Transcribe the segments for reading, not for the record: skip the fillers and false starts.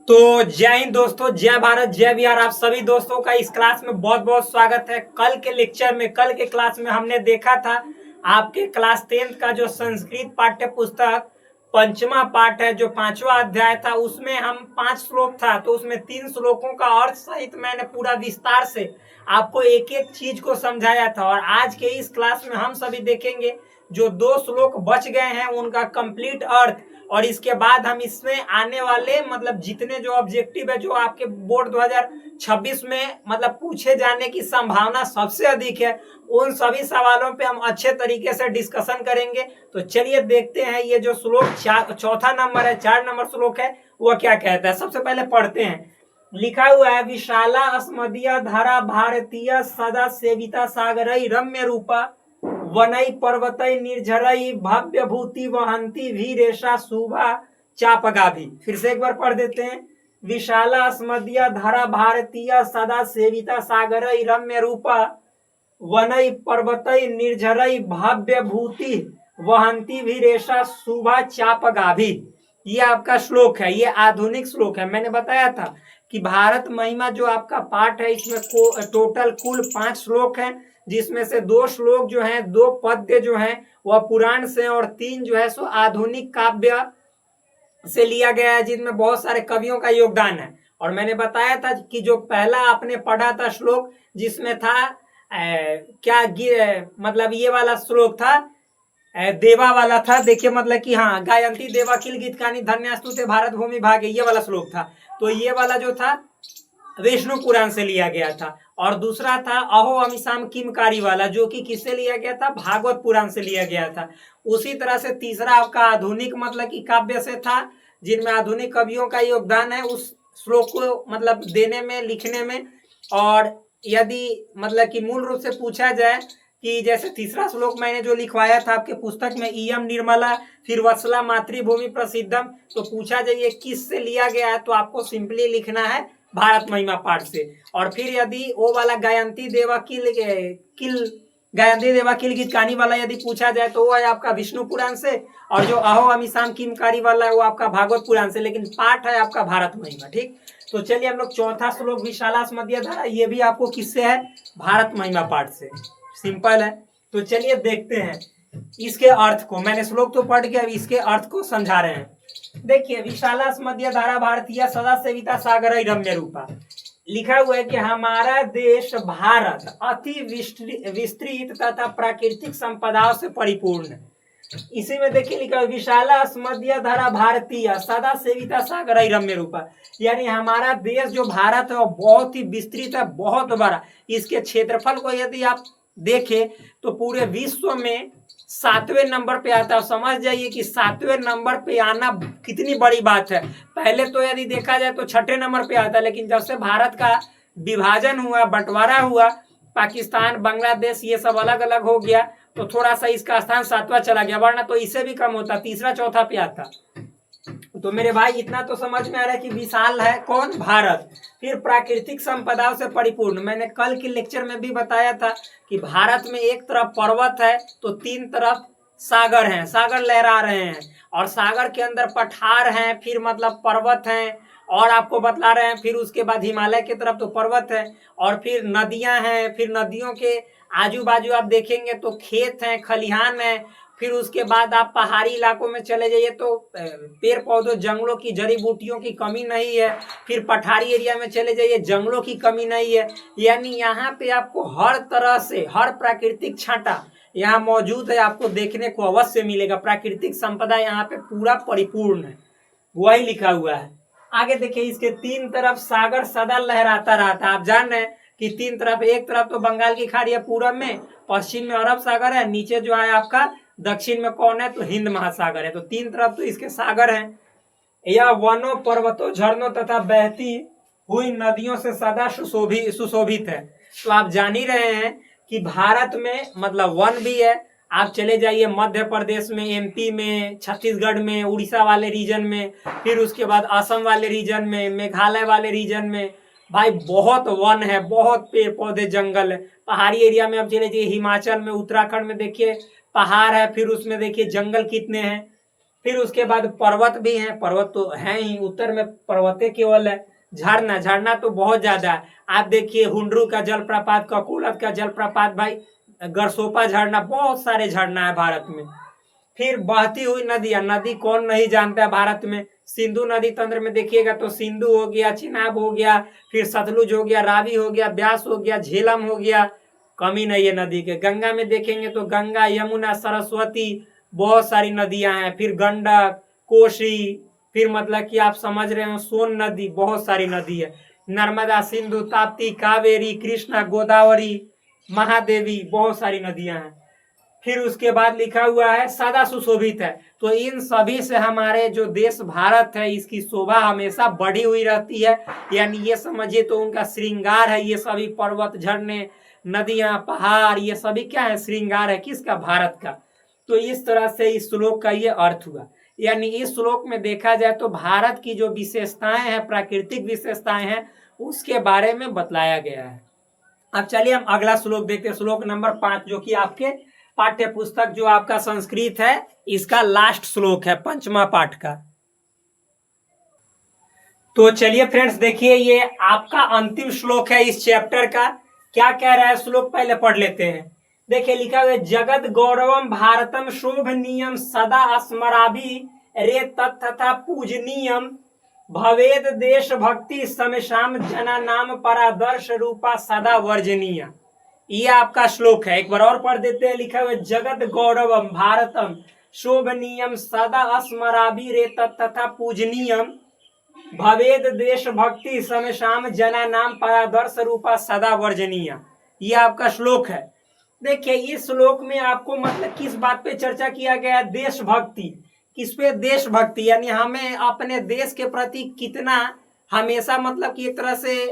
तो जय हिंद दोस्तों, जय भारत, जय बिहार। आप सभी दोस्तों का इस क्लास में बहुत बहुत स्वागत है। कल के लेक्चर में, कल के क्लास में हमने देखा था आपके क्लास 10th का जो संस्कृत पाठ्य पुस्तक पंचमा पाठ है, जो 5वां अध्याय था, उसमें हम 5 श्लोक था, तो उसमें 3 श्लोकों का अर्थ सहित मैंने पूरा विस्तार से आपको एक एक चीज को समझाया था। और आज के इस क्लास में हम सभी देखेंगे जो 2 श्लोक बच गए हैं उनका कंप्लीट अर्थ, और इसके बाद हम इसमें आने वाले मतलब जितने जो ऑब्जेक्टिव है, जो आपके बोर्ड 2026 में मतलब पूछे जाने की संभावना सबसे अधिक है, उन सभी सवालों पे हम अच्छे तरीके से डिस्कशन करेंगे। तो चलिए देखते हैं ये जो श्लोक चौथा नंबर है, 4 नंबर श्लोक है, वो क्या कहता है। सबसे पहले पढ़ते हैं। लिखा हुआ है, विशाला अस्मदीय धारा भारतीय सदा सेविता सागरई रम्य रूपा वनई पर्वतई निर्झरई भव्य भूति वहंती वीरेशा शुभा चापगाभी। फिर से एक बार पढ़ देते हैं। विशाला अस्मदीय धारा भारतीय सदा सेविता सागरई रम्य रूपा वनई पर्वतई निर्झरई भव्य भूति वहंती वीरेशा शुभा चापगाभी। ये आपका श्लोक है, ये आधुनिक श्लोक है। मैंने बताया था कि भारत महिमा जो आपका पाठ है, इसमें टोटल कुल 5 श्लोक हैं, जिसमें से 2 श्लोक जो हैं, 2 पद्य जो हैं वह पुराण से, और 3 जो है सो आधुनिक काव्य से लिया गया है, जिनमें बहुत सारे कवियों का योगदान है। और मैंने बताया था कि जो पहला आपने पढ़ा था श्लोक, जिसमें था मतलब ये वाला श्लोक था, देवा वाला था। देखिए मतलब कि हाँ, गायंती देवा किल गीतकानी धन्यास्तुते भारत भूमि भाग्य, ये वाला श्लोक था। तो ये वाला जो था विष्णु पुराण से लिया गया था। और दूसरा था अहो अमिशाम किमकारी वाला, जो कि किससे लिया गया था? भागवत पुराण से लिया गया था। उसी तरह से तीसरा आपका आधुनिक मतलब कि काव्य से था, जिनमें आधुनिक कवियों का योगदान है उस श्लोक को मतलब देने में, लिखने में। और यदि मतलब कि मूल रूप से पूछा जाए कि जैसे तीसरा श्लोक मैंने जो लिखवाया था आपके पुस्तक में, इयम निर्मला फिर वत्सला मातृभूमि प्रसिद्धम, तो पूछा जाए किस से लिया गया है, तो आपको सिंपली लिखना है भारत महिमा पाठ से। और फिर यदि वो वाला गायंती देवा किल गीतकानी वाला यदि पूछा जाए, तो वो है आपका विष्णु पुराण से, और जो अहो अमिशाम किमकारी वाला है वो आपका भागवत पुराण से, लेकिन पाठ है आपका भारत महिमा। ठीक, तो चलिए हम लोग चौथा श्लोक विशाला मध्य धारा, ये भी आपको किससे है? भारत महिमा पाठ से। सिंपल है। तो चलिए देखते हैं इसके अर्थ को। मैंने श्लोक तो पढ़ के अब इसके अर्थ को समझा रहे हैं। देखिए, विशाला मध्य धारा भारतीय सदा सेविता सागर रम्य रूपा। लिखा हुआ है कि हमारा देश भारत अति विस्तृत तथा प्राकृतिक संपदाओं से परिपूर्ण है। इसी में देखिए लिखा है, विशाला मध्य धारा भारतीय सदा सेविता सागर रम्य रूपा, यानी हमारा देश जो भारत है वो बहुत ही विस्तृत है, बहुत बड़ा। इसके क्षेत्रफल को यदि आप देखें तो पूरे विश्व में 7वें नंबर पे आता है। समझ जाइए कि 7वें नंबर पे आना कितनी बड़ी बात है। पहले तो यदि देखा जाए तो 6ठे नंबर पे आता है, लेकिन जब से भारत का विभाजन हुआ, बंटवारा हुआ, पाकिस्तान, बांग्लादेश ये सब अलग अलग हो गया, तो थोड़ा सा इसका स्थान 7वां चला गया, वरना तो इससे भी कम होता, तीसरा चौथा पे आता। तो मेरे भाई इतना तो समझ में आ रहा है कि विशाल है कौन? भारत। फिर प्राकृतिक संपदाओं से परिपूर्ण। मैंने कल के लेक्चर में भी बताया था कि भारत में एक तरफ पर्वत है तो 3 तरफ सागर हैं, सागर लहरा रहे हैं, और सागर के अंदर पठार हैं, फिर मतलब पर्वत हैं, और आपको बतला रहे हैं। फिर उसके बाद हिमालय की तरफ तो पर्वत है, और फिर नदियां हैं, फिर नदियों के आजू बाजू आप देखेंगे तो खेत हैं, खलिहान है। फिर उसके बाद आप पहाड़ी इलाकों में चले जाइए तो पेड़ पौधों, जंगलों की, जड़ी बूटियों की कमी नहीं है। फिर पठारी एरिया में चले जाइए, जंगलों की कमी नहीं है। यानी यहाँ पे आपको हर तरह से हर प्राकृतिक छांटा यहाँ मौजूद है, आपको देखने को अवश्य मिलेगा। प्राकृतिक संपदा यहाँ पे पूरा परिपूर्ण है, वही लिखा हुआ है। आगे देखिए, इसके 3 तरफ सागर सदा लहराता रहता है। आप जान रहे हैं कि 3 तरफ, एक तरफ तो बंगाल की खाड़ी है पूरब में, पश्चिम में अरब सागर है, नीचे जो है आपका दक्षिण में कौन है? तो हिंद महासागर है। तो 3 तरफ तो इसके सागर हैं। यह वनों, पर्वतों, झरनों तथा बहती हुई नदियों से सदा सुशोभित है। तो आप जान ही रहे हैं कि भारत में मतलब वन भी है। आप चले जाइए मध्य प्रदेश में, एमपी में, छत्तीसगढ़ में, उड़ीसा वाले रीजन में, फिर उसके बाद असम वाले रीजन में, मेघालय वाले रीजन में, भाई बहुत वन है, बहुत पेड़ पौधे, जंगल है। पहाड़ी एरिया में आप चले जाइए, हिमाचल में, उत्तराखंड में देखिए पहाड़ है, फिर उसमें देखिए जंगल कितने हैं। फिर उसके बाद पर्वत भी हैं, पर्वत तो है ही, उत्तर में पर्वतें केवल है। झरना, झरना तो बहुत ज्यादा है। आप देखिए हुंडरू का जलप्रपात, ककोलत का जलप्रपात, भाई गरसोपा झरना, बहुत सारे झरना है भारत में। फिर बहती हुई नदियां, नदी कौन नहीं जानता है भारत में। सिंधु नदी तंत्र में देखिएगा तो सिंधु हो गया, चिनाब हो गया, फिर सतलुज हो गया, रावी हो गया, ब्यास हो गया, झेलम हो गया, कमी नहीं है नदी के। गंगा में देखेंगे तो गंगा, यमुना, सरस्वती, बहुत सारी नदियां हैं। फिर गंडक, कोसी, फिर मतलब कि आप समझ रहे हो सोन नदी, बहुत सारी नदी है। नर्मदा, सिंधु, ताप्ती, कावेरी, कृष्णा, गोदावरी, महादेवी, बहुत सारी नदियां हैं। फिर उसके बाद लिखा हुआ है सदा सुशोभित है। तो इन सभी से हमारे जो देश भारत है इसकी शोभा हमेशा बढ़ी हुई रहती है। यानी ये समझिए तो उनका श्रृंगार है। ये सभी पर्वत, झरने, नदियां, पहाड़, ये सभी क्या है, श्रृंगार है किसका, भारत का। तो इस तरह से इस श्लोक का ये अर्थ हुआ। यानी इस श्लोक में देखा जाए तो भारत की जो विशेषताएं हैं, प्राकृतिक विशेषताएं हैं, उसके बारे में बतलाया गया है। अब चलिए हम अगला श्लोक देखते हैं, श्लोक नंबर 5, जो कि आपके पाठ्य पुस्तक जो आपका संस्कृत है इसका लास्ट श्लोक है, 5वां पाठ का। तो चलिए फ्रेंड्स देखिए, ये आपका अंतिम श्लोक है इस चैप्टर का। क्या कह रहा है श्लोक, पहले पढ़ लेते हैं। देखिए लिखा हुआ है, जगत गौरवम भारतम शोभनीयम सदा स्मराभि रे तथा पूजनीयम भवेद देश भक्ति समेशाम जना नाम परादर्श रूपा सदा वर्जनीय। ये आपका श्लोक है, एक बार और पढ़ देते हैं। लिखा हुआ, जगत गौरवम भारतम शोभनीयम सदा स्मराभि रे तथा पूजनीयम भवेद देश भक्ति समेशाम जना नाम परादर्श रूपा सदा वर्जनीय। ये आपका श्लोक है। देखिए इस श्लोक में आपको मतलब किस बात पे चर्चा किया गया है, देशभक्ति। किस पे, देशभक्ति। यानी हमें अपने देश के प्रति कितना हमेशा मतलब कि एक तरह से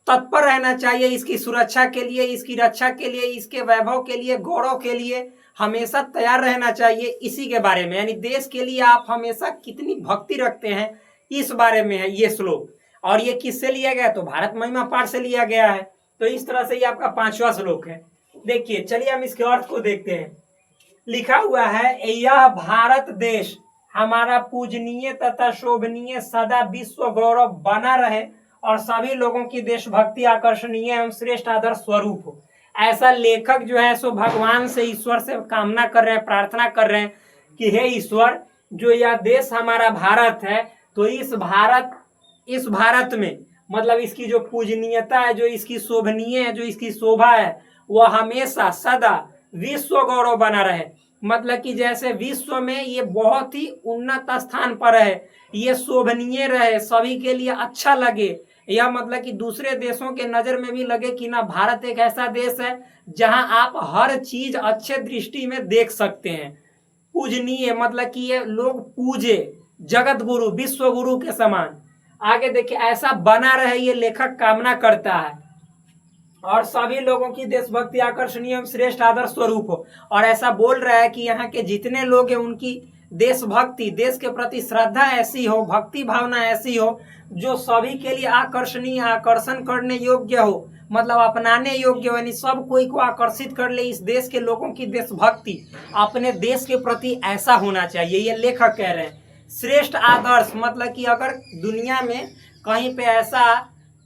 तत्पर रहना चाहिए, इसकी सुरक्षा के लिए, इसकी रक्षा के लिए, इसके वैभव के लिए, गौरव के लिए हमेशा तैयार रहना चाहिए, इसी के बारे में। यानी देश के लिए आप हमेशा कितनी भक्ति रखते हैं, इस बारे में है ये श्लोक। और ये किससे लिया गया, तो भारत महिमा पाठ से लिया गया है। तो इस तरह से ये आपका 5वां श्लोक है। देखिए चलिए हम इसके अर्थ को देखते हैं। लिखा हुआ है, यह भारत देश हमारा पूजनीय तथा शोभनीय सदा विश्व गौरव बना रहे और सभी लोगों की देशभक्ति आकर्षणीय एवं श्रेष्ठ आदर्श स्वरूप हो। ऐसा लेखक जो है सो भगवान से, ईश्वर से कामना कर रहे हैं, प्रार्थना कर रहे हैं कि हे ईश्वर, जो यह देश हमारा भारत है, तो इस भारत में मतलब इसकी जो पूजनीयता है, जो इसकी शोभनीय है, जो इसकी शोभा है, वह हमेशा सदा विश्व गौरव बना रहे। मतलब कि जैसे विश्व में ये बहुत ही उन्नत स्थान पर है, ये शोभनीय रहे, सभी के लिए अच्छा लगे। यह मतलब कि दूसरे देशों के नजर में भी लगे कि ना भारत एक ऐसा देश है जहां आप हर चीज अच्छे दृष्टि में देख सकते हैं। पूजनीय मतलब कि ये लोग पूजे, जगत गुरु, विश्व गुरु के समान। आगे देखिए, ऐसा बना रहे ये लेखक कामना करता है और सभी लोगों की देशभक्ति आकर्षणीय श्रेष्ठ आदर्श स्वरूप हो। और ऐसा बोल रहा है कि यहाँ के जितने लोग हैं उनकी देशभक्ति, देश के प्रति श्रद्धा ऐसी हो, भक्ति भावना ऐसी हो जो सभी के लिए आकर्षणीय, आकर्षण करने योग्य हो, मतलब अपनाने योग्य हो। यानी सब कोई को आकर्षित कर ले। इस देश के लोगों की देशभक्ति अपने देश के प्रति ऐसा होना चाहिए, ये लेखक कह रहे हैं। श्रेष्ठ आदर्श मतलब कि अगर दुनिया में कहीं पे ऐसा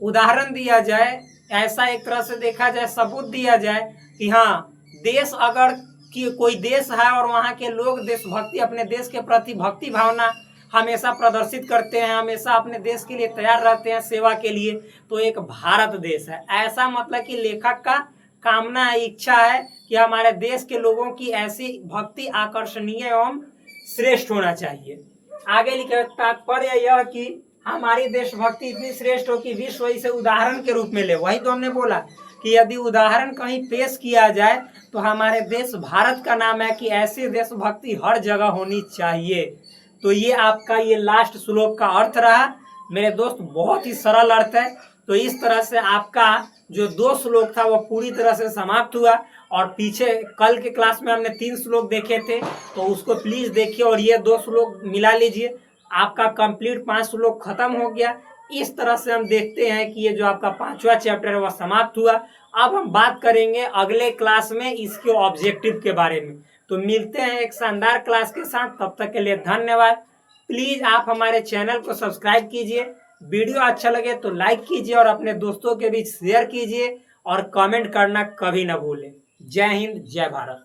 उदाहरण दिया जाए, ऐसा एक तरह से देखा जाए, सबूत दिया जाए कि हाँ देश अगर कि कोई देश है और वहाँ के लोग देशभक्ति, अपने देश के प्रति भक्ति भावना हमेशा प्रदर्शित करते हैं, हमेशा अपने देश के लिए तैयार रहते हैं सेवा के लिए, तो एक भारत देश है। ऐसा मतलब कि लेखक का कामना है, इच्छा है कि हमारे देश के लोगों की ऐसी भक्ति आकर्षणीय एवं श्रेष्ठ होना चाहिए। आगे लिखा, तात्पर्य यह कि हमारी देशभक्ति इतनी श्रेष्ठ हो कि विश्व इसे उदाहरण के रूप में ले। वही तो हमने बोला कि यदि उदाहरण कहीं पेश किया जाए तो हमारे देश भारत का नाम है कि ऐसी देशभक्ति हर जगह होनी चाहिए। तो ये आपका ये लास्ट श्लोक का अर्थ रहा मेरे दोस्त, बहुत ही सरल अर्थ है। तो इस तरह से आपका जो 2 श्लोक था वो पूरी तरह से समाप्त हुआ। और पीछे कल के क्लास में हमने 3 श्लोक देखे थे, तो उसको प्लीज देखिए और ये 2 श्लोक मिला लीजिए, आपका कंप्लीट 5 श्लोक खत्म हो गया। इस तरह से हम देखते हैं कि ये जो आपका 5वां चैप्टर है वह समाप्त हुआ। अब हम बात करेंगे अगले क्लास में इसके ऑब्जेक्टिव के बारे में। तो मिलते हैं एक शानदार क्लास के साथ, तब तक के लिए धन्यवाद। प्लीज आप हमारे चैनल को सब्सक्राइब कीजिए, वीडियो अच्छा लगे तो लाइक कीजिए और अपने दोस्तों के बीच शेयर कीजिए और कमेंट करना कभी ना भूलें। जय हिंद, जय भारत।